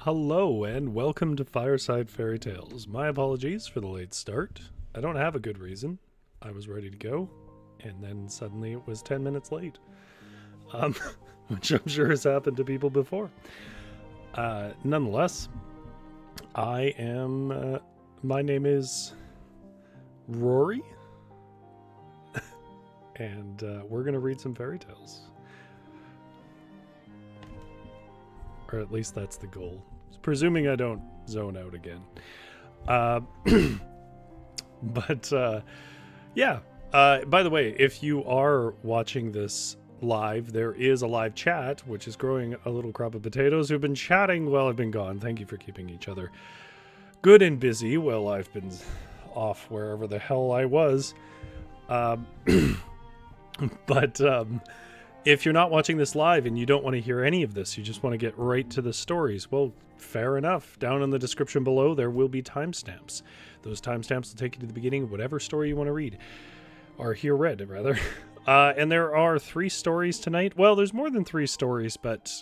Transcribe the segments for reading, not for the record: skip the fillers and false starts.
Hello and welcome to Fireside Fairytales. My apologies for the late start. I don't have a good reason. I was ready to go, and then suddenly it was 10 minutes late. Um, which I'm sure has happened to people before. Nonetheless, my name is Rory, and we're going to read some fairy tales. Or at least that's the goal. Presuming I don't zone out again. By the way, if you are watching this live, there is a live chat, which is growing a little crop of potatoes who've been chatting while I've been gone. Thank you for keeping each other good and busy while I've been off wherever the hell I was. If you're not watching this live and you don't want to hear any of this, you just want to get right to the stories, well, fair enough. Down in the description below, there will be timestamps. Those timestamps will take you to the beginning of whatever story you want to read. Or hear read, rather. And there are 3 stories tonight. Well, there's more than 3 stories, but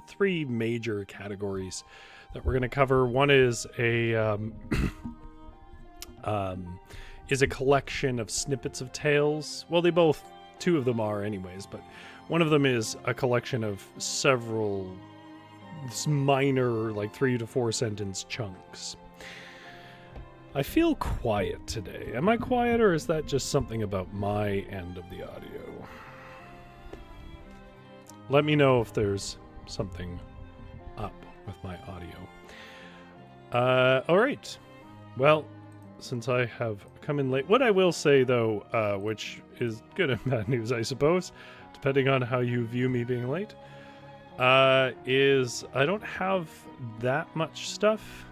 3 major categories that we're going to cover. One is a collection of snippets of tales. Well, they both... 2 of them are anyways, but one of them is a collection of several minor, like 3 to 4 sentence chunks. I feel quiet today. Am I quiet, or is that just something about my end of the audio? Let me know if there's something up with my audio. Alright. Well, since I have come in late. What I will say, though, which is good and bad news, I suppose, depending on how you view me being late, is I don't have that much stuff.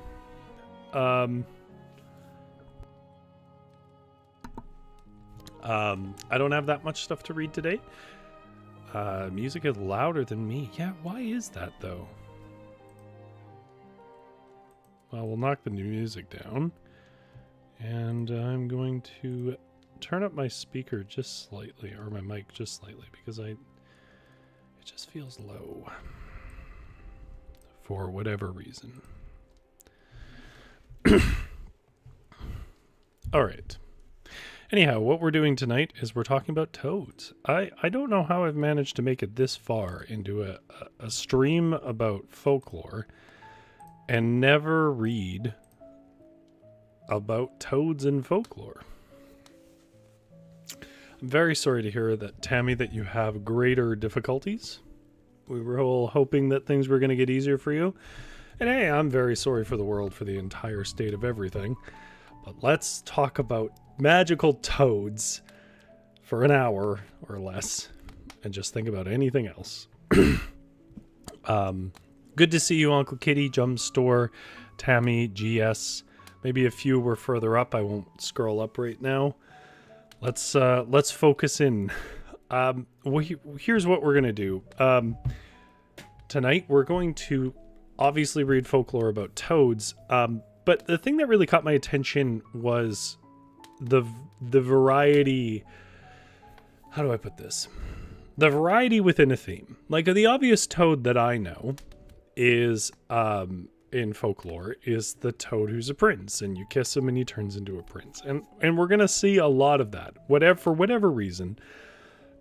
I don't have that much stuff to read today. Music is louder than me. Yeah, why is that, though? Well, we'll knock the new music down. And I'm going to turn up my speaker just slightly, or my mic just slightly, because it just feels low for whatever reason. All right. Anyhow, what we're doing tonight is we're talking about toads. I don't know how I've managed to make it this far into a stream about folklore and never read about toads in folklore. I'm very sorry to hear that, Tammy, that you have greater difficulties. We were all hoping that things were going to get easier for you. And hey, I'm very sorry for the world for the entire state of everything. But let's talk about magical toads for an hour or less and just think about anything else. Good to see you, Uncle Kitty, Jump Store, Tammy, GS. Maybe a few were further up. I won't scroll up right now. Let's focus in. Here's what we're gonna do. Tonight we're going to obviously read folklore about toads. But the thing that really caught my attention was the variety. How do I put this? The variety within a theme. Like the obvious toad that I know is in folklore is the toad who's a prince, and you kiss him and he turns into a prince, and we're gonna see a lot of that. For whatever reason,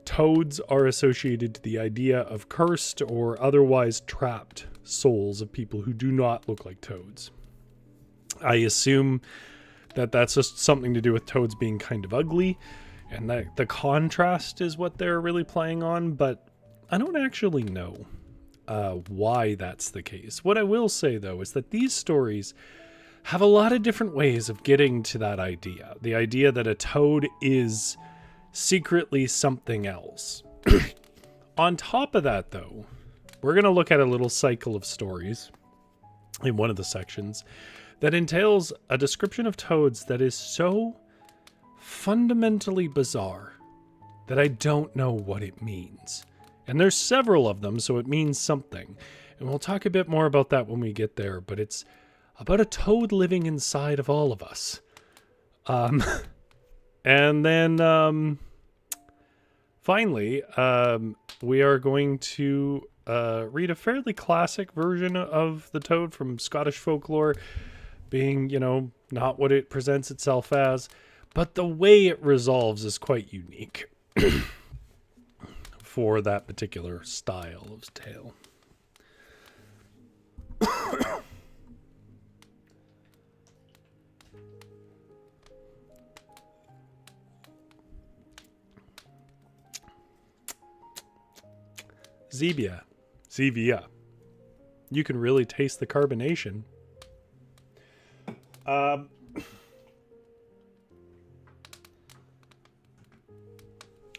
toads are associated to the idea of cursed or otherwise trapped souls of people who do not look like toads. I assume that that's just something to do with toads being kind of ugly, and that the contrast is what they're really playing on, but I don't actually know why that's the case. What I will say, though, is that these stories have a lot of different ways of getting to that idea. The idea that a toad is secretly something else. On top of that, though, we're going to look at a little cycle of stories in one of the sections that entails a description of toads that is so fundamentally bizarre that I don't know what it means. And there's several of them, so it means something. And we'll talk a bit more about that when we get there, but it's about a toad living inside of all of us. And then finally, we are going to read a fairly classic version of the toad from Scottish folklore, being, not what it presents itself as, but the way it resolves is quite unique for that particular style of tale. Zevia. You can really taste the carbonation.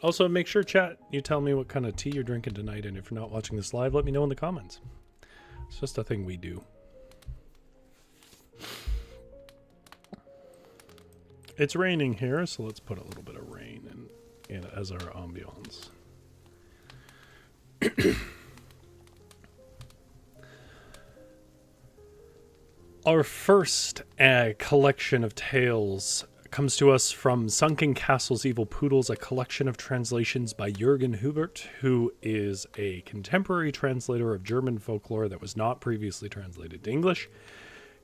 Also, make sure, chat, you tell me what kind of tea you're drinking tonight, and if you're not watching this live, let me know in the comments. It's just a thing we do. It's raining here, so let's put a little bit of rain in as our ambiance. Our first collection of tales comes to us from Sunken Castle's Evil Poodles, a collection of translations by Jürgen Hubert, who is a contemporary translator of German folklore that was not previously translated to English.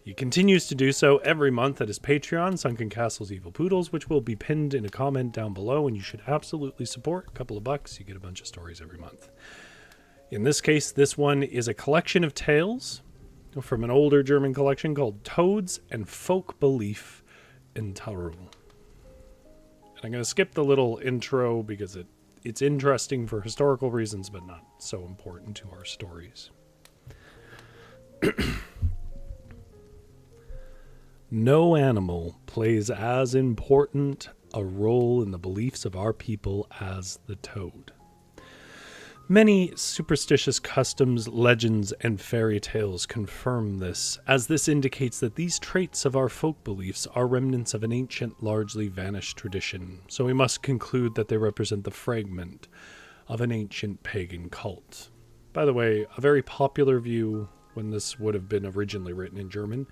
He continues to do so every month at his Patreon, Sunken Castle's Evil Poodles, which will be pinned in a comment down below, and you should absolutely support. A couple of bucks, you get a bunch of stories every month. In this case, this one is a collection of tales from an older German collection called Toads and Folk Belief in Tyrol. And I'm going to skip the little intro because it's interesting for historical reasons, but not so important to our stories. No animal plays as important a role in the beliefs of our people as the toad. Many superstitious customs, legends, and fairy tales confirm this, as this indicates that these traits of our folk beliefs are remnants of an ancient, largely vanished tradition, so we must conclude that they represent the fragment of an ancient pagan cult. By the way, a very popular view when this would have been originally written in German,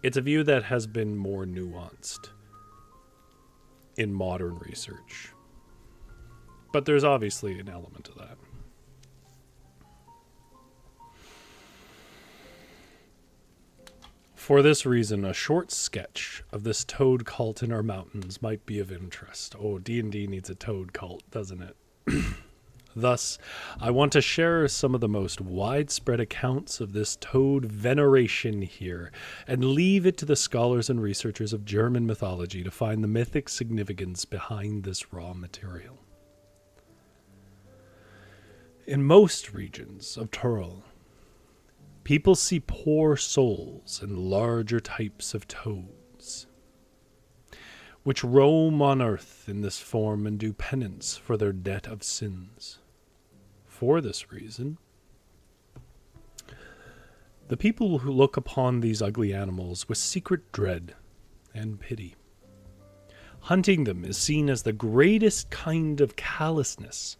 it's a view that has been more nuanced in modern research. But there's obviously an element of that. For this reason, a short sketch of this toad cult in our mountains might be of interest. Oh, D&D needs a toad cult, doesn't it? Thus, I want to share some of the most widespread accounts of this toad veneration here, and leave it to the scholars and researchers of German mythology to find the mythic significance behind this raw material. In most regions of Tyrol, people see poor souls and larger types of toads, which roam on earth in this form and do penance for their debt of sins. For this reason, the people who look upon these ugly animals with secret dread and pity. Hunting them is seen as the greatest kind of callousness,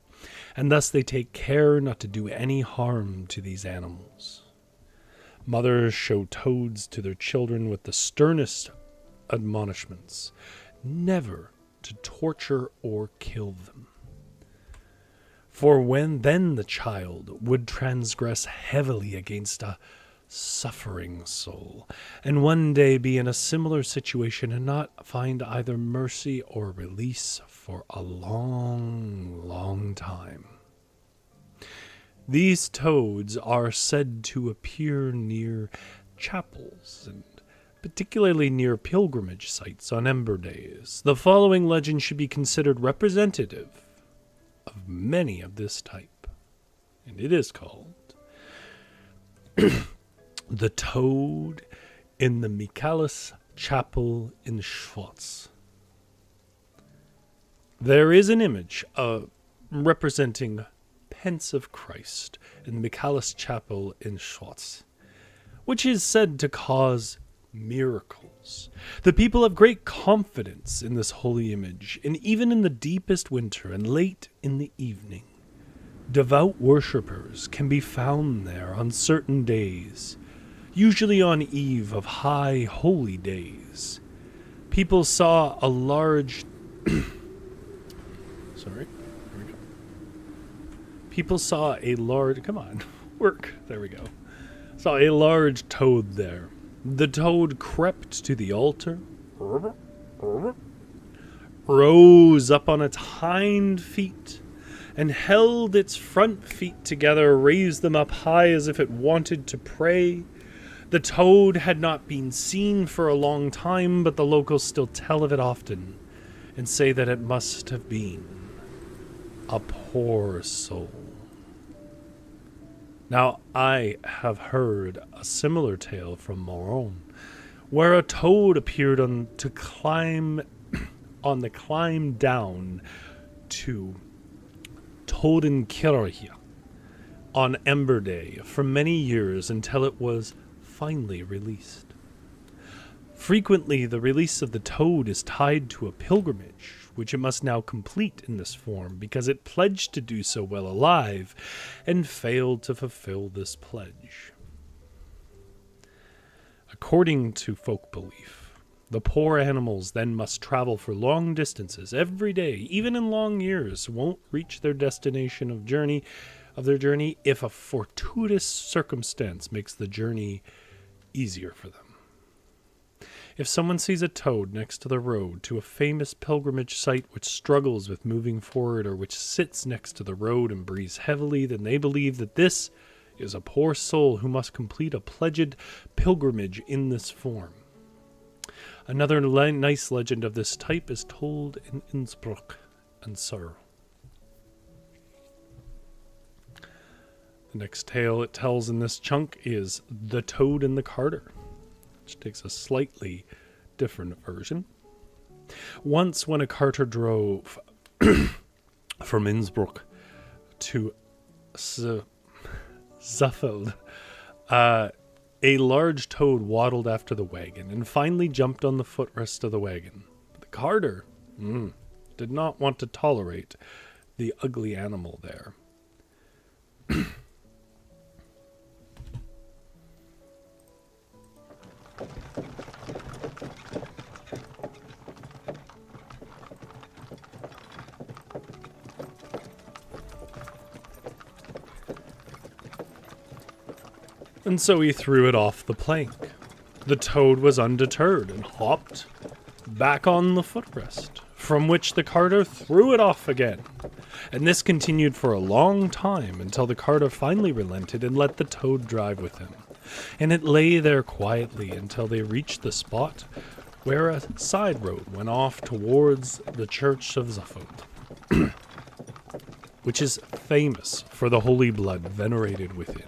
and thus they take care not to do any harm to these animals. Mothers show toads to their children with the sternest admonishments, never to torture or kill them. For when then the child would transgress heavily against a suffering soul, and one day be in a similar situation and not find either mercy or release for a long, long time. These toads are said to appear near chapels and particularly near pilgrimage sites on Ember Days. The following legend should be considered representative of many of this type, and it is called The Toad in the Michaelis Chapel in Schwarz. There is an image representing pensive Christ in the Michaelis Chapel in Schwarz, which is said to cause miracles. The people have great confidence in this holy image, and even in the deepest winter and late in the evening, devout worshippers can be found there on certain days, usually on eve of high holy days. People saw a large People saw a large... Come on, work. There we go. Saw a large toad there. The toad crept to the altar, rose up on its hind feet, and held its front feet together, raised them up high as if it wanted to pray. The toad had not been seen for a long time, but the locals still tell of it often, and say that it must have been a poor soul. Now, I have heard a similar tale from Moron, where a toad appeared on the climb down to Todenkirche on Ember Day for many years until it was finally released. Frequently, the release of the toad is tied to a pilgrimage, which it must now complete in this form because it pledged to do so while alive and failed to fulfill this pledge. According to folk belief, the poor animals then must travel for long distances every day, even in long years, won't reach their destination of their journey if a fortuitous circumstance makes the journey easier for them. If someone sees a toad next to the road to a famous pilgrimage site which struggles with moving forward or which sits next to the road and breathes heavily, then they believe that this is a poor soul who must complete a pledged pilgrimage in this form. Another nice legend of this type is told in Innsbruck and Tyrol. The next tale it tells in this chunk is The Toad and the Carter, which takes a slightly different version. Once when a carter drove from Innsbruck to Zuffeld, a large toad waddled after the wagon and finally jumped on the footrest of the wagon. But the carter did not want to tolerate the ugly animal there. And so he threw it off the plank. The toad was undeterred and hopped back on the footrest, from which the carter threw it off again. And this continued for a long time until the carter finally relented and let the toad drive with him. And it lay there quietly until they reached the spot where a side road went off towards the church of Zuffeld, which is famous for the holy blood venerated within.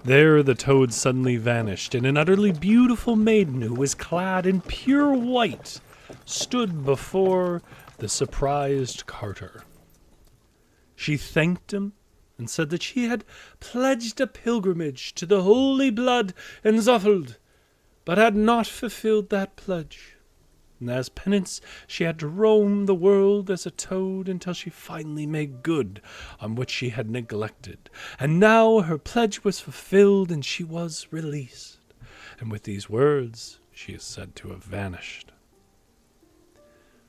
There the toad suddenly vanished, and an utterly beautiful maiden who was clad in pure white stood before the surprised carter. She thanked him and said that she had pledged a pilgrimage to the holy blood in Zuffeld, but had not fulfilled that pledge. And as penance, she had to roam the world as a toad until she finally made good on what she had neglected. And now her pledge was fulfilled and she was released. And with these words, she is said to have vanished.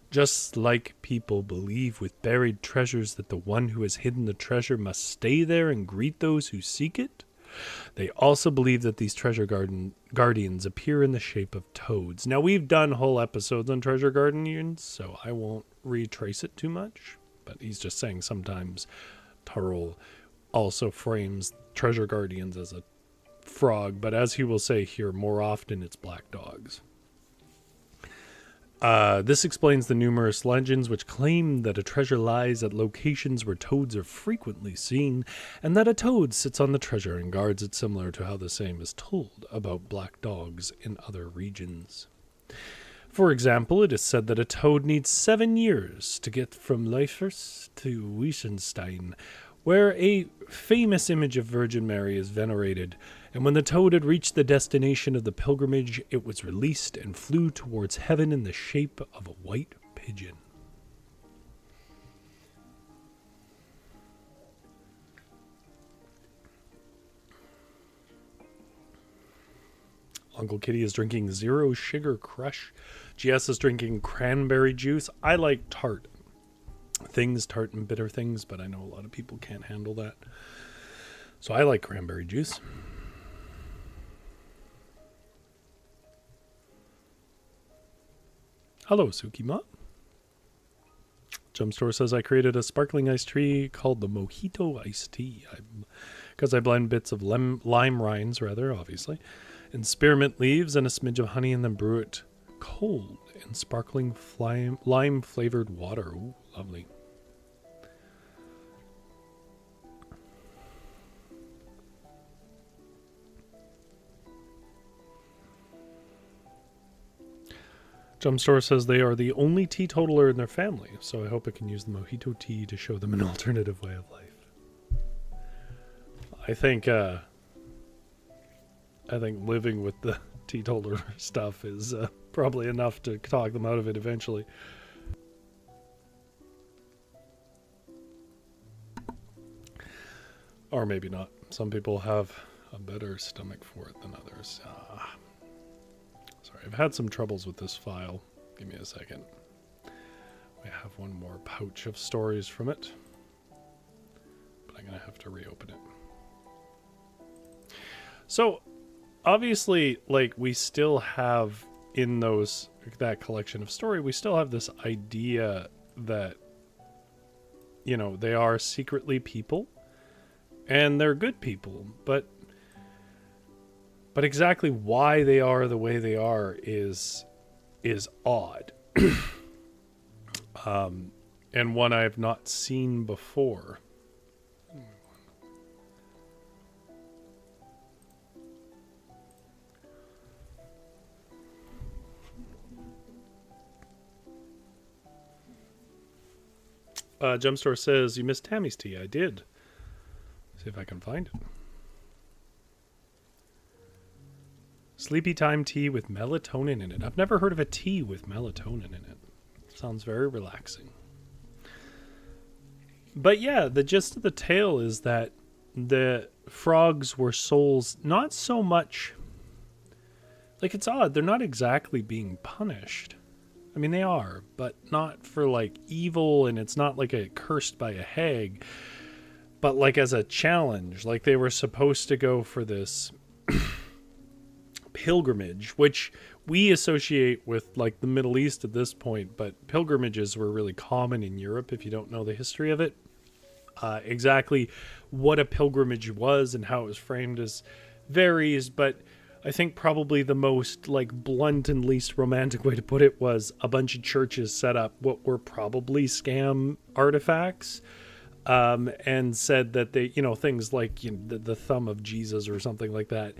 Just like people believe with buried treasures that the one who has hidden the treasure must stay there and greet those who seek it, they also believe that these treasure guardians appear in the shape of toads. Now, we've done whole episodes on treasure guardians, so I won't retrace it too much. But he's just saying sometimes Tyrol also frames treasure guardians as a frog. But as he will say here, more often it's black dogs. This explains the numerous legends which claim that a treasure lies at locations where toads are frequently seen, and that a toad sits on the treasure and guards it, similar to how the same is told about black dogs in other regions. For example, it is said that a toad needs 7 years to get from Leifers to Wiesенstein, where a famous image of Virgin Mary is venerated, and when the toad had reached the destination of the pilgrimage, it was released and flew towards heaven in the shape of a white pigeon. Uncle Kitty is drinking Zero Sugar Crush. GS is drinking cranberry juice. I like tart. things, tart and bitter things, but I know a lot of people can't handle that. So I like cranberry juice. Hello, Sukima. Jumpstore says, I created a sparkling iced tea called the Mojito Iced Tea. Because I blend bits of lime rinds, rather, obviously, and spearmint leaves and a smidge of honey, and then brew it cold in sparkling lime-flavored water. Ooh, lovely. Jumpstore says they are the only teetotaler in their family, so I hope I can use the mojito tea to show them an alternative way of life. I think living with the teetotaler stuff is probably enough to talk them out of it eventually. Or maybe not. Some people have a better stomach for it than others. Sorry, I've had some troubles with this file. Give me a second. We have one more pouch of stories from it, but I'm going to have to reopen it. So, obviously, like, we still have in that collection of story, we still have this idea that, you know, they are secretly people, and they're good people, but exactly why they are the way they are is odd. And one I have not seen before. Jumpstore says, you missed Tammy's tea. I did. See if I can find it. Sleepy time tea with melatonin in it. I've never heard of a tea with melatonin in it. Sounds very relaxing. But yeah, the gist of the tale is that the frogs were souls, not so much... Like, it's odd. They're not exactly being punished. I mean, they are, but not for, like, evil, and it's not like a cursed by a hag, but, like, as a challenge. Like, they were supposed to go for this... pilgrimage, which we associate with like the Middle East at this point, but pilgrimages were really common in Europe if you don't know the history of it. Exactly what a pilgrimage was and how it was framed as varies, but I think probably the most like blunt and least romantic way to put it was a bunch of churches set up what were probably scam artifacts, and said that they, you know, things like, you know, the thumb of Jesus or something like that.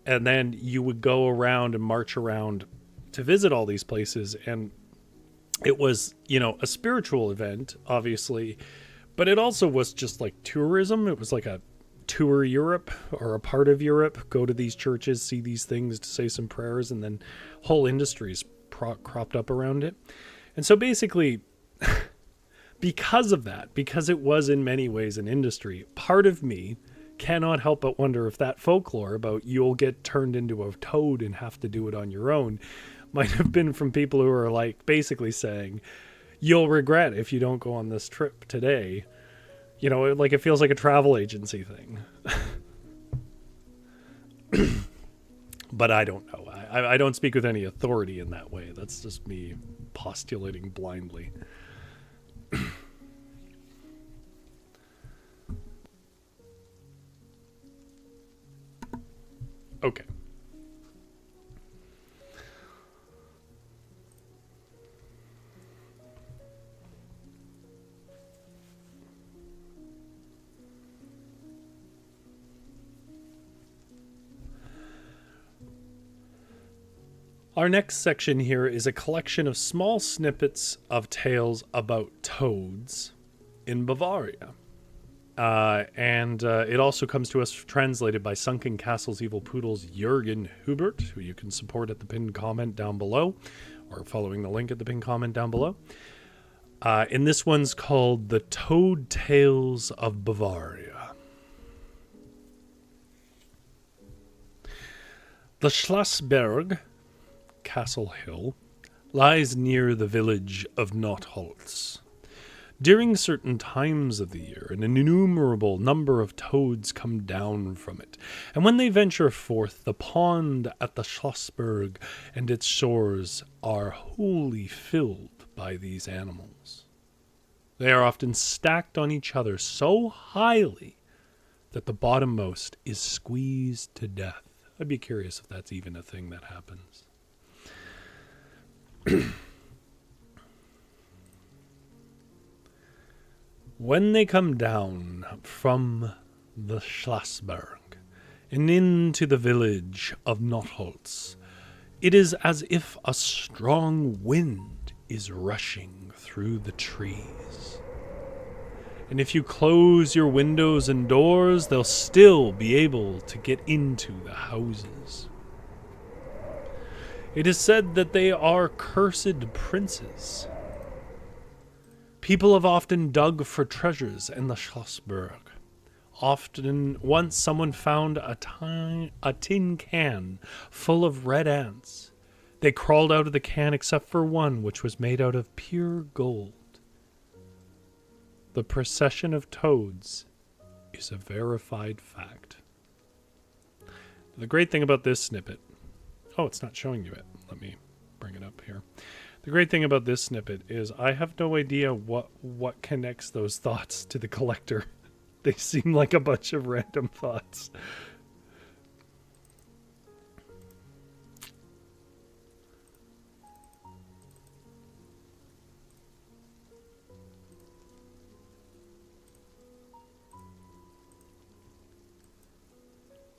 And then you would go around and march around to visit all these places. And it was, you know, a spiritual event, obviously. But it also was just like tourism. It was like a tour Europe or a part of Europe. Go to these churches, see these things, to say some prayers. And then whole industries cropped up around it. And so basically, because of that, because it was in many ways an industry, part of me cannot help but wonder if that folklore about you'll get turned into a toad and have to do it on your own might have been from people who are like basically saying you'll regret if you don't go on this trip today. You know, like it feels like a travel agency thing. But I don't know. I don't speak with any authority in that way. That's just me postulating blindly. Okay. Our next section here is a collection of small snippets of tales about toads in Bavaria. And it also comes to us translated by Sunken Castle's Evil Poodle's Jürgen Hubert, who you can support at the pinned comment down below, or following the link at the pinned comment down below. And this one's called The Toad Tales of Bavaria. The Schlossberg, Castle Hill, lies near the village of Notholz. During certain times of the year, an innumerable number of toads come down from it, and when they venture forth, the pond at the Schlossberg and its shores are wholly filled by these animals. They are often stacked on each other so highly that the bottommost is squeezed to death. I'd be curious if that's even a thing that happens. When they come down from the Schlossberg and into the village of Notholz, it is as if a strong wind is rushing through the trees. And if you close your windows and doors, they'll still be able to get into the houses. It is said that they are cursed princes. People have often dug for treasures in the Schlossberg. Once someone found a tin can full of red ants. They crawled out of the can except for one, which was made out of pure gold. The procession of toads is a verified fact. The great thing about this snippet... Oh, it's not showing you it. Let me bring it up here. The great thing about this snippet is I have no idea what connects those thoughts to the collector. They seem like a bunch of random thoughts.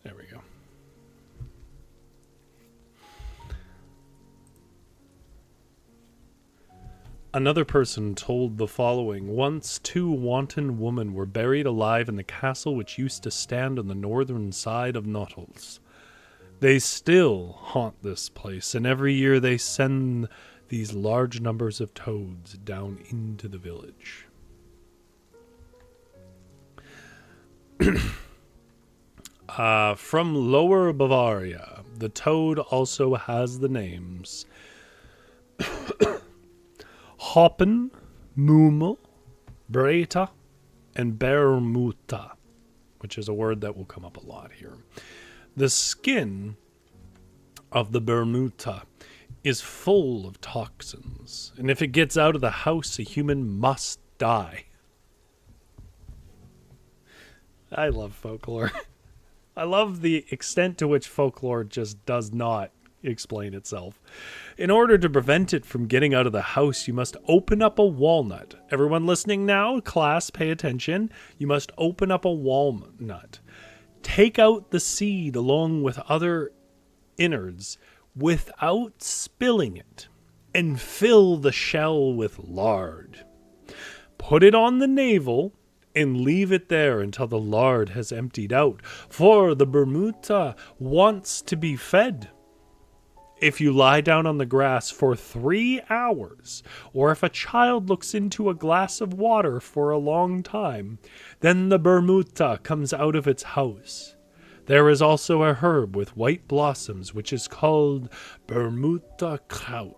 There we go. Another person told the following: once 2 wanton women were buried alive in the castle which used to stand on the northern side of Notholz. They still haunt this place, and every year they send these large numbers of toads down into the village. From Lower Bavaria, the toad also has the names Hoppen, Mummel, Breta, and Bermuta, which is a word that will come up a lot here. The skin of the Bermuta is full of toxins, and if it gets out of the house, a human must die. I love folklore. I love the extent to which folklore just does not explain itself. In order to prevent it from getting out of the house, you must open up a walnut. Everyone listening now, class, pay attention. You must open up a walnut. Take out the seed along with other innards without spilling it, and fill the shell with lard. Put it on the navel and leave it there until the lard has emptied out, for the Bermuda wants to be fed. If you lie down on the grass for 3 hours, or if a child looks into a glass of water for a long time, then the Bermuda comes out of its house. There is also a herb with white blossoms, which is called Bermuda kraut.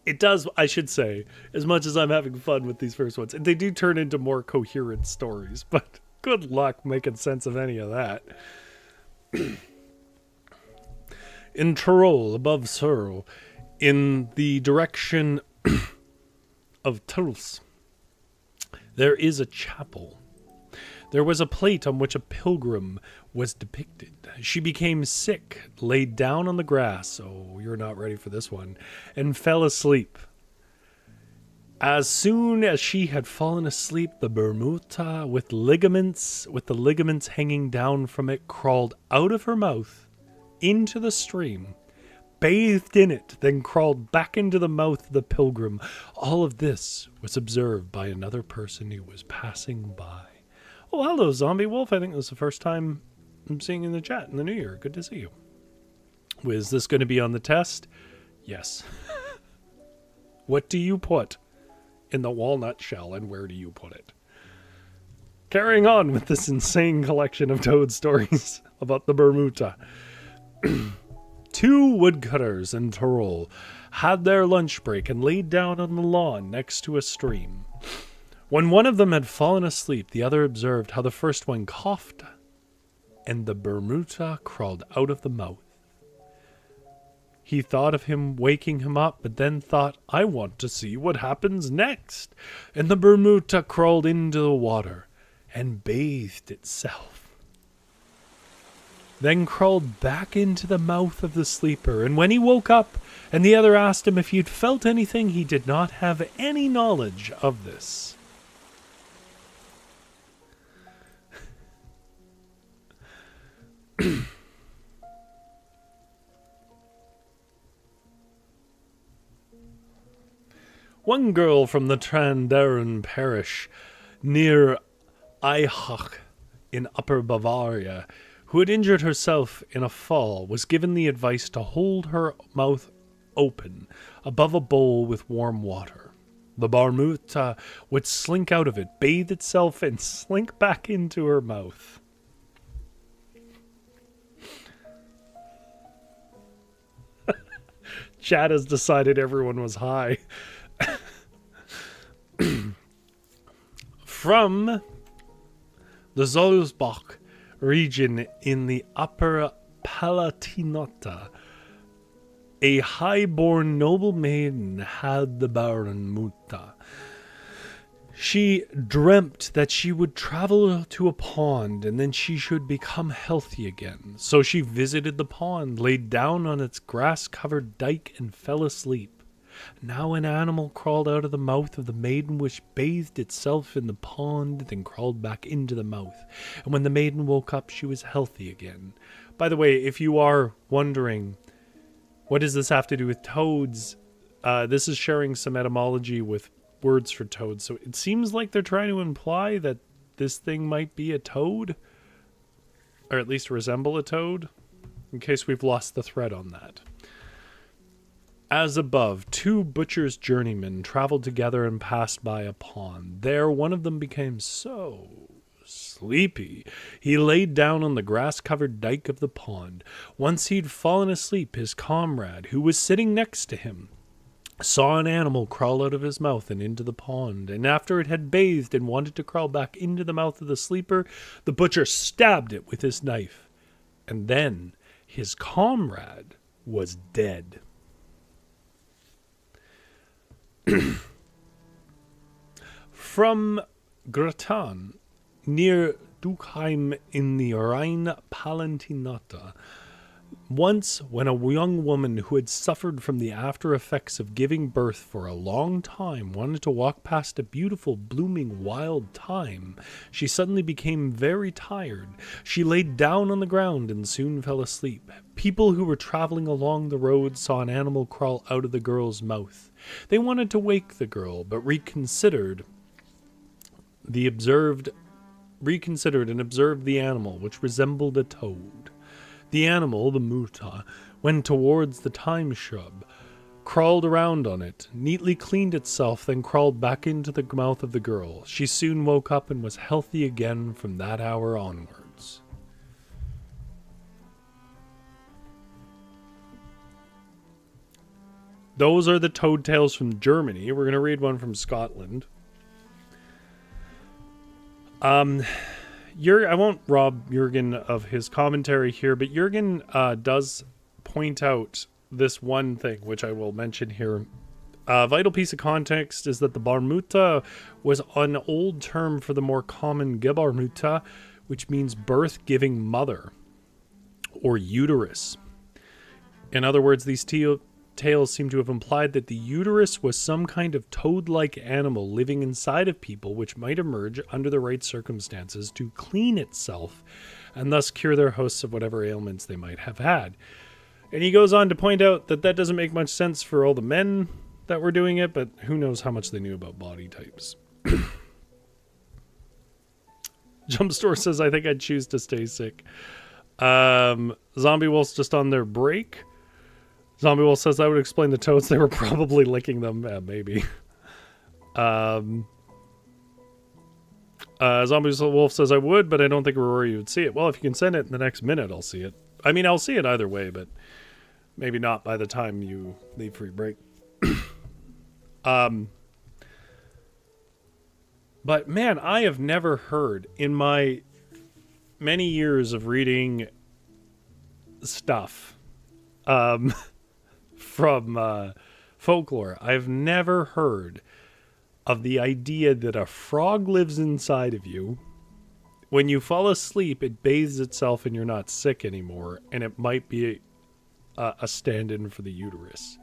It does, I should say, as much as I'm having fun with these first ones, they do turn into more coherent stories, but good luck making sense of any of that. In Tyrol, above Tyrol, in the direction of Tyrol, there is a chapel. There was a plate on which a pilgrim was depicted. She became sick, laid down on the grass, oh, you're not ready for this one, and fell asleep. As soon as she had fallen asleep, the Bermuda, with the ligaments hanging down from it, crawled out of her mouth into the stream, bathed in it, then crawled back into the mouth of the pilgrim. All of this was observed by another person who was passing by. Oh, hello, Zombie Wolf. I think this is the first time I'm seeing you in the chat in the new year. Good to see you. Is this going to be on the test? Yes. What do you put in the walnut shell, and where do you put it? Carrying on with this insane collection of toad stories about the Bermuda. 2 woodcutters in Tyrol had their lunch break and laid down on the lawn next to a stream. When one of them had fallen asleep, the other observed how the first one coughed and the Bermuda crawled out of the mouth. He thought of him waking him up, but then thought, I want to see what happens next. And the Bermuda crawled into the water and bathed itself. Then crawled back into the mouth of the sleeper, and when he woke up and the other asked him if he'd felt anything, he did not have any knowledge of this. One girl from the Tranderen parish near Eichach in Upper Bavaria, who had injured herself in a fall, was given the advice to hold her mouth open above a bowl with warm water. The Bermuda would slink out of it, bathe itself, and slink back into her mouth. Chad has decided everyone was high. From the Zolsbach region in the Upper Palatinata, a high-born noble maiden had the Bermuda. She dreamt that she would travel to a pond and then she should become healthy again. So she visited the pond, laid down on its grass-covered dike, and fell asleep. Now an animal crawled out of the mouth of the maiden, which bathed itself in the pond, then crawled back into the mouth. And when the maiden woke up, she was healthy again. By the way, if you are wondering, what does this have to do with toads? This is sharing some etymology with words for toads. So it seems like they're trying to imply that this thing might be a toad, or at least resemble a toad, in case we've lost the thread on that. As above, 2 butcher's journeymen traveled together and passed by a pond. There one of them became so sleepy, he laid down on the grass-covered dike of the pond. Once he'd fallen asleep, his comrade, who was sitting next to him, saw an animal crawl out of his mouth and into the pond, and after it had bathed and wanted to crawl back into the mouth of the sleeper, the butcher stabbed it with his knife, and then his comrade was dead. From Gratan, near Duchheim in the Rhine-Palatinata, once, when a young woman who had suffered from the after effects of giving birth for a long time wanted to walk past a beautiful, blooming wild thyme, she suddenly became very tired. She laid down on the ground and soon fell asleep. People who were traveling along the road saw an animal crawl out of the girl's mouth. They wanted to wake the girl, but reconsidered and observed the animal, which resembled a toad. The animal, the muta, went towards the thyme shrub, crawled around on it, neatly cleaned itself, then crawled back into the mouth of the girl. She soon woke up and was healthy again from that hour onwards. Those are the toad tales from Germany. We're going to read one from Scotland. I won't rob Jurgen of his commentary here, but Jurgen does point out this one thing, which I will mention here. A vital piece of context is that the Bermuda was an old term for the more common Gebärmutter, which means birth-giving mother, or uterus. In other words, these tales seem to have implied that the uterus was some kind of toad-like animal living inside of people, which might emerge under the right circumstances to clean itself and thus cure their hosts of whatever ailments they might have had. And he goes on to point out that that doesn't make much sense for all the men that were doing it, but who knows how much they knew about body types. Jumpstore says, I think I'd choose to stay sick. Zombie Wolf's just on their break. Zombie Wolf says that would explain the toads. They were probably licking them. Maybe. Zombie Wolf says, I would, but I don't think Rory would see it. Well, if you can send it in the next minute, I'll see it. I mean, I'll see it either way, but maybe not by the time you leave for your break. But man, I have never heard in my many years of reading stuff from folklore, I've never heard of the idea that a frog lives inside of you. When you fall asleep, it bathes itself and you're not sick anymore, and it might be a stand-in for the uterus.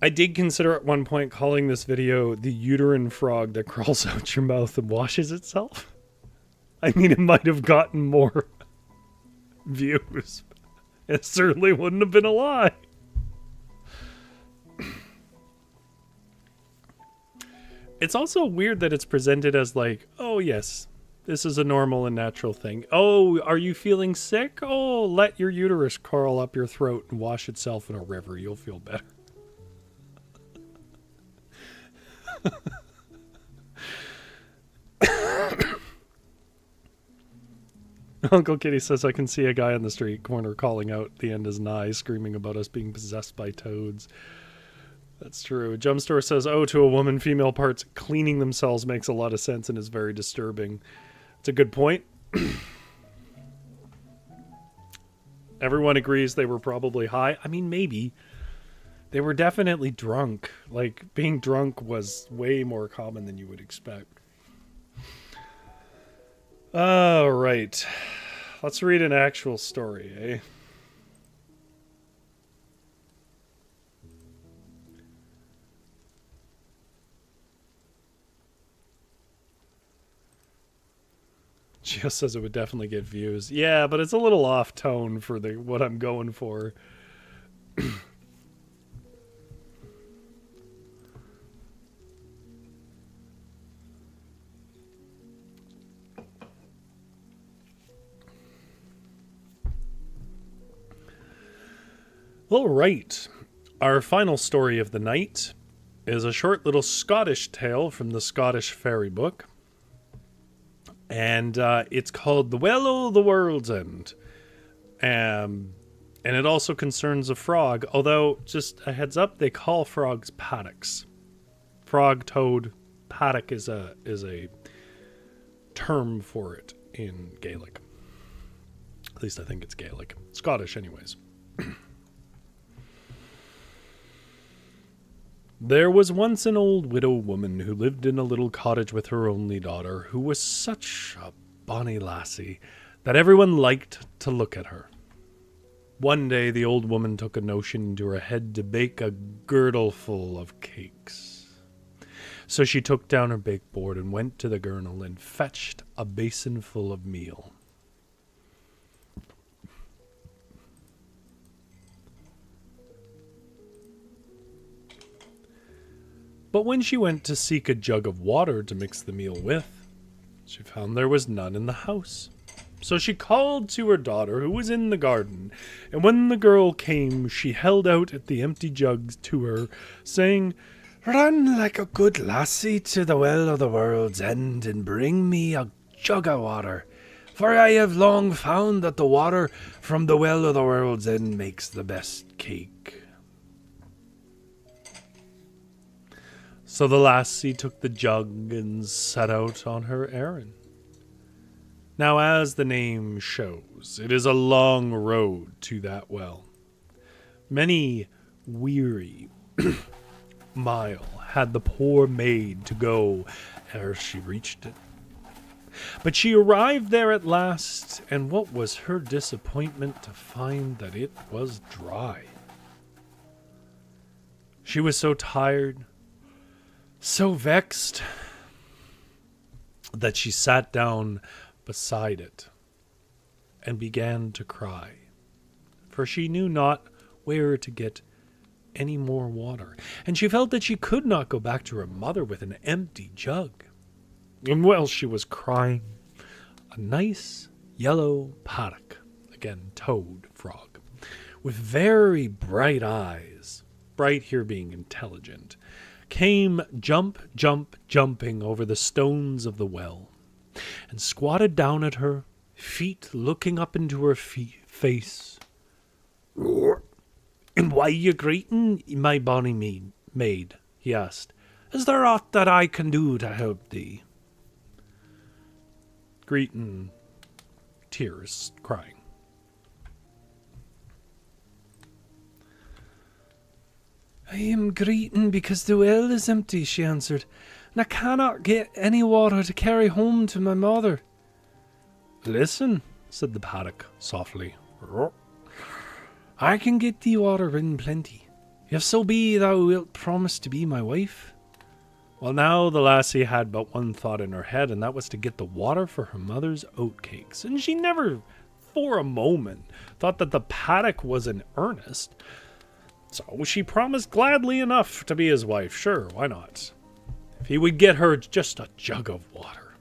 I did consider at one point calling this video the uterine frog that crawls out your mouth and washes itself. I mean, it might have gotten more views. It certainly wouldn't have been a lie. It's also weird that it's presented as like, oh yes, this is a normal and natural thing. Oh, are you feeling sick? Oh, let your uterus curl up your throat and wash itself in a river. You'll feel better. Uncle Kitty says, I can see a guy on the street corner calling out the end is nigh, screaming about us being possessed by toads. That's true. Jumpstore says, oh, to a woman, female parts cleaning themselves makes a lot of sense and is very disturbing. It's a good point. Everyone agrees they were probably high. I mean, maybe. They were definitely drunk. Like, being drunk was way more common than you would expect. All right. Let's read an actual story, eh? Gio says it would definitely get views. Yeah, but it's a little off tone for what I'm going for. All right. Our final story of the night is a short little Scottish tale from the Scottish Fairy Book. And it's called The Well o' the World's End. And it also concerns a frog, although, just a heads up, they call frogs paddocks. Frog, toad, paddock is a term for it in Gaelic. At least I think it's Gaelic. Scottish, anyways. There was once an old widow woman who lived in a little cottage with her only daughter, who was such a bonny lassie that everyone liked to look at her. One day the old woman took a notion into her head to bake a girdleful of cakes. So she took down her bake board and went to the girl and fetched a basinful of meal. But when she went to seek a jug of water to mix the meal with, she found there was none in the house. So she called to her daughter, who was in the garden, and when the girl came, she held out the empty jugs to her, saying, "Run like a good lassie to the Well of the World's End, and bring me a jug of water, for I have long found that the water from the Well of the World's End makes the best cake." So the lassie took the jug and set out on her errand. Now, as the name shows, it is a long road to that well. Many weary mile had the poor maid to go ere she reached it. But she arrived there at last, and what was her disappointment to find that it was dry. She was so tired, so vexed, that she sat down beside it and began to cry, for she knew not where to get any more water, and she felt that she could not go back to her mother with an empty jug. And while she was crying, a nice yellow paddock, again toad frog, with very bright eyes, bright here being intelligent, came jumping over the stones of the well, and squatted down at her feet, looking up into her face. "And why you greeting, my bonny maid?" he asked. "Is there aught that I can do to help thee?" Greeting, tears, crying. "I am greeting because the well is empty," she answered, "and I cannot get any water to carry home to my mother." "Listen," said the paddock softly. "I can get thee water in plenty, if so be thou wilt promise to be my wife." Well, now the lassie had but one thought in her head, and that was to get the water for her mother's oatcakes, and she never for a moment thought that the paddock was in earnest. So she promised gladly enough to be his wife. Sure, why not? If he would get her just a jug of water.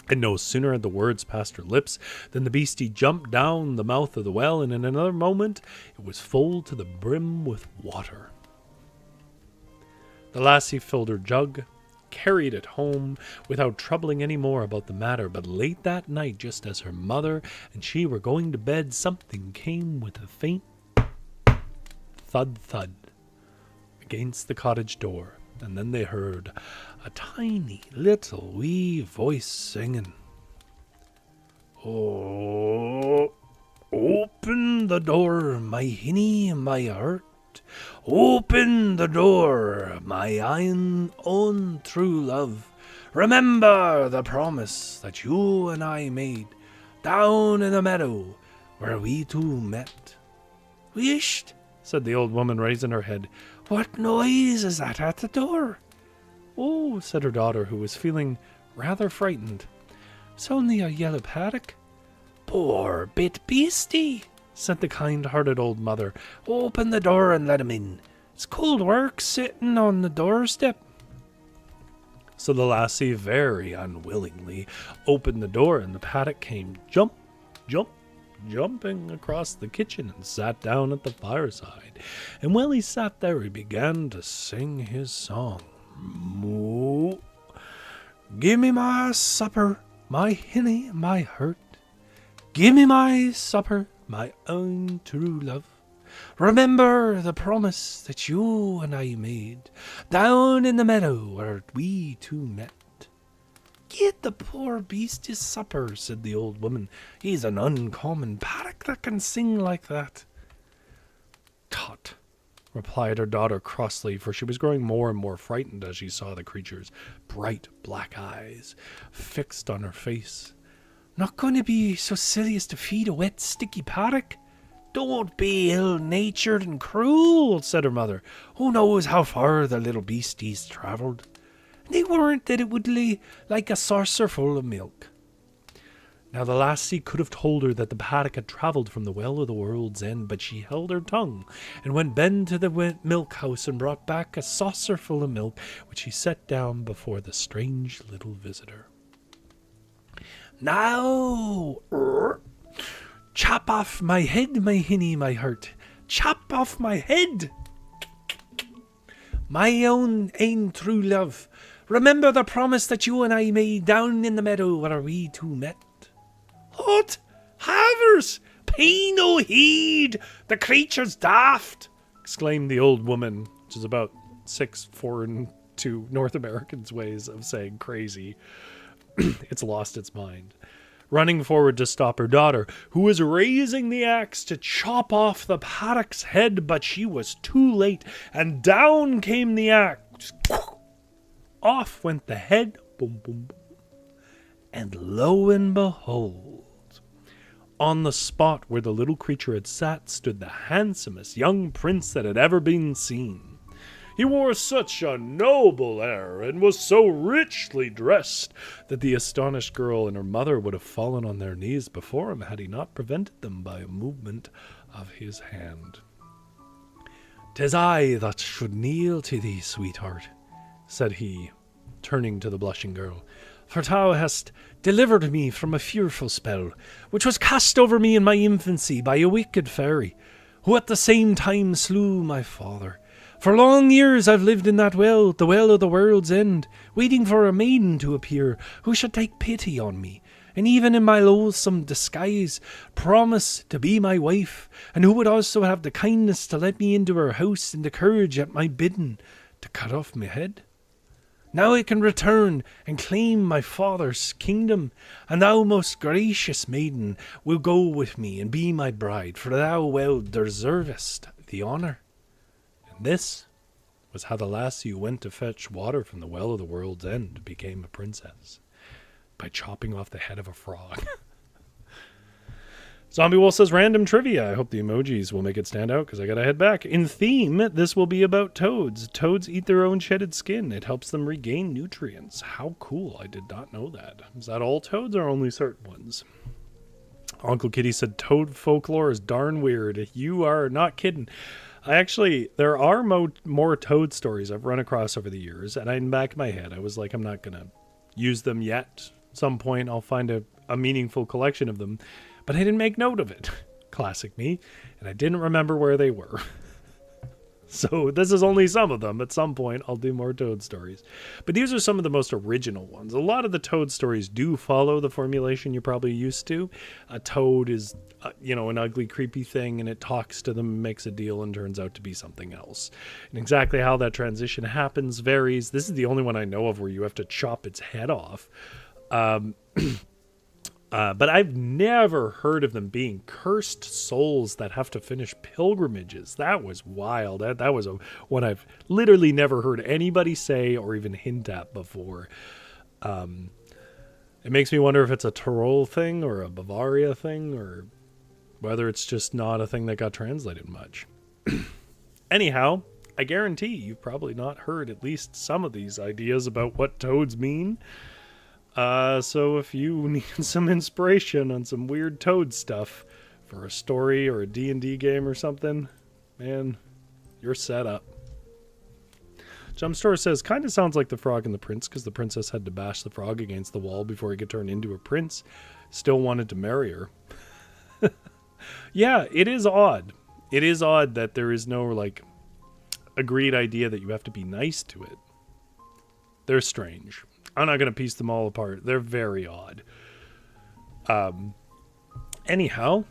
And no sooner had the words passed her lips than the beastie jumped down the mouth of the well, and in another moment it was full to the brim with water. The lassie filled her jug, carried it home without troubling any more about the matter, but late that night, just as her mother and she were going to bed, something came with a faint thud against the cottage door, and then they heard a tiny little wee voice singing, "Oh, open the door, my hinny, my heart. Open the door, my own true love. Remember the promise that you and I made down in the meadow where we two met." "Whisht," said the old woman, raising her head. "What noise is that at the door?" "Oh," said her daughter, who was feeling rather frightened. "It's only a yellow paddock." "Poor bit beastie," said the kind-hearted old mother. "Open the door and let him in. It's cold work sitting on the doorstep." So the lassie very unwillingly opened the door, and the paddock came jumping across the kitchen and sat down at the fireside. And while he sat there, he began to sing his song. "Moo, give me my supper, my hinny, my hurt. Give me my supper, my own true love. Remember the promise that you and I made down in the meadow where we two met." "Get the poor beast his supper," said the old woman. "He's an uncommon paddock that can sing like that." "Tut," replied her daughter crossly, for she was growing more and more frightened as she saw the creature's bright black eyes fixed on her face. "Not going to be so silly as to feed a wet, sticky paddock?" "Don't be ill-natured and cruel," said her mother. "Who knows how far the little beastie's travelled? They weren't that it would lay like a saucer full of milk." Now the lassie could have told her that the paddock had travelled from the well of the world's end, but she held her tongue and went ben to the milk house and brought back a saucer full of milk, which she set down before the strange little visitor. "Now, chop off my head, my hinny, my heart. Chop off my head, my own true love. Remember the promise that you and I made down in the meadow where we two met." "Hot havers, pay no heed, the creature's daft," exclaimed the old woman, which is about 6 foreign to North Americans' ways of saying crazy. It's lost its mind. Running forward to stop her daughter, who was raising the axe to chop off the paddock's head, but she was too late, and down came the axe. Off went the head, boom, boom, boom. And lo and behold, on the spot where the little creature had sat stood the handsomest young prince that had ever been seen. He wore such a noble air and was so richly dressed that the astonished girl and her mother would have fallen on their knees before him had he not prevented them by a movement of his hand. "'Tis I that should kneel to thee, sweetheart," said he, turning to the blushing girl, "for thou hast delivered me from a fearful spell, which was cast over me in my infancy by a wicked fairy, who at the same time slew my father. For long years I've lived in that well, the well of the world's end, waiting for a maiden to appear who should take pity on me, and even in my loathsome disguise, promise to be my wife, and who would also have the kindness to let me into her house and the courage at my bidding to cut off my head. Now I can return and claim my father's kingdom, and thou, most gracious maiden, will go with me and be my bride, for thou well deservest the honour. And this was how the lassie who went to fetch water from the well of the world's end became a princess, by chopping off the head of a frog. Zombie Wolf says, random trivia. I hope the emojis will make it stand out because I gotta head back. In theme, this will be about toads. Toads eat their own shedded skin. It helps them regain nutrients. How cool. I did not know that. Is that all toads or only certain ones? Uncle Kitty said, toad folklore is darn weird. You are not kidding. There are more toad stories I've run across over the years, and in the back of my head, I was like, I'm not gonna use them yet. At some point, I'll find a meaningful collection of them. But I didn't make note of it. Classic me. And I didn't remember where they were. So this is only some of them. At some point, I'll do more toad stories. But these are some of the most original ones. A lot of the toad stories do follow the formulation you're probably used to. A toad is, an ugly, creepy thing, and it talks to them, makes a deal, and turns out to be something else. And exactly how that transition happens varies. This is the only one I know of where you have to chop its head off. But I've never heard of them being cursed souls that have to finish pilgrimages. That was wild. That was one I've literally never heard anybody say or even hint at before. It makes me wonder if it's a Tyrol thing or a Bavaria thing, or whether it's just not a thing that got translated much. Anyhow, I guarantee you've probably not heard at least some of these ideas about what toads mean. So if you need some inspiration on some weird toad stuff for a story or a D&D game or something, man, you're set up. Jumpstore says, kind of sounds like the Frog and the Prince, because the princess had to bash the frog against the wall before he could turn into a prince. Still wanted to marry her. Yeah, it is odd. It is odd that there is no, agreed idea that you have to be nice to it. They're strange. I'm not going to piece them all apart. They're very odd. Anyhow,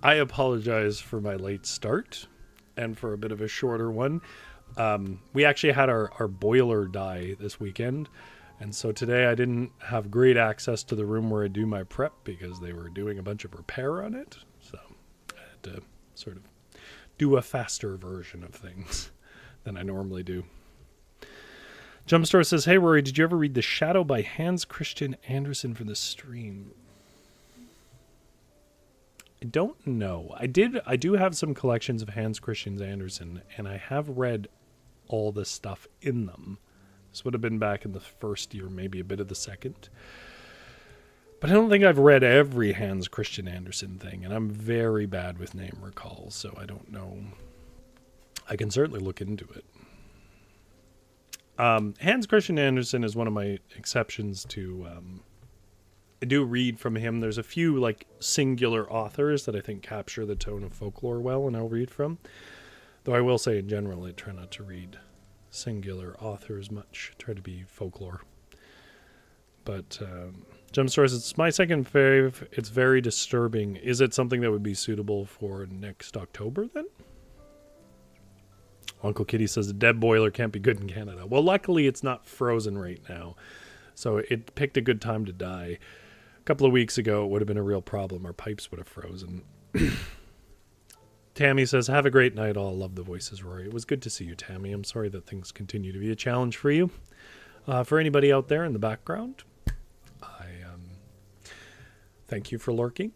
I apologize for my late start and for a bit of a shorter one. We actually had our boiler die this weekend. And so today I didn't have great access to the room where I do my prep because they were doing a bunch of repair on it. So I had to sort of do a faster version of things than I normally do. Jumpstore says, hey, Rory, did you ever read The Shadow by Hans Christian Andersen for the stream? I don't know. I do have some collections of Hans Christian Andersen, and I have read all the stuff in them. This would have been back in the first year, maybe a bit of the second. But I don't think I've read every Hans Christian Andersen thing, and I'm very bad with name recall, so I don't know. I can certainly look into it. Hans Christian Andersen is one of my exceptions to, I do read from him. There's a few singular authors that I think capture the tone of folklore well, and I'll read from. Though I will say in general, I try not to read singular authors much. I try to be folklore. But, Jumpstore says, it's my second fave. It's very disturbing. Is it something that would be suitable for next October then? Uncle Kitty says a dead boiler can't be good in Canada. Well, luckily it's not frozen right now. So it picked a good time to die. A couple of weeks ago, it would have been a real problem. Our pipes would have frozen. Tammy says, have a great night all. Love the voices, Rory. It was good to see you, Tammy. I'm sorry that things continue to be a challenge for you. For anybody out there in the background, I thank you for lurking.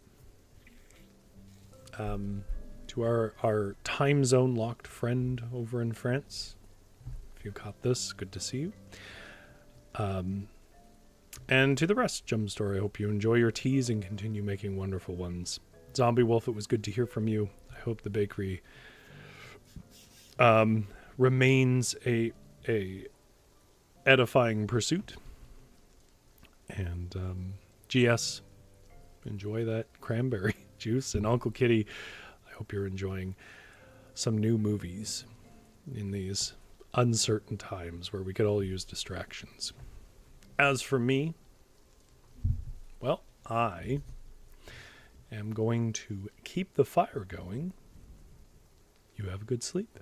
To our time zone locked friend over in France. If you caught this, good to see you. And to the rest, Jumpstore, I hope you enjoy your teas and continue making wonderful ones. Zombie Wolf, it was good to hear from you. I hope the bakery remains a edifying pursuit. And GS, enjoy that cranberry juice. And Uncle Kitty, I hope you're enjoying some new movies in these uncertain times where we could all use distractions. As for me, well, I am going to keep the fire going. You have a good sleep.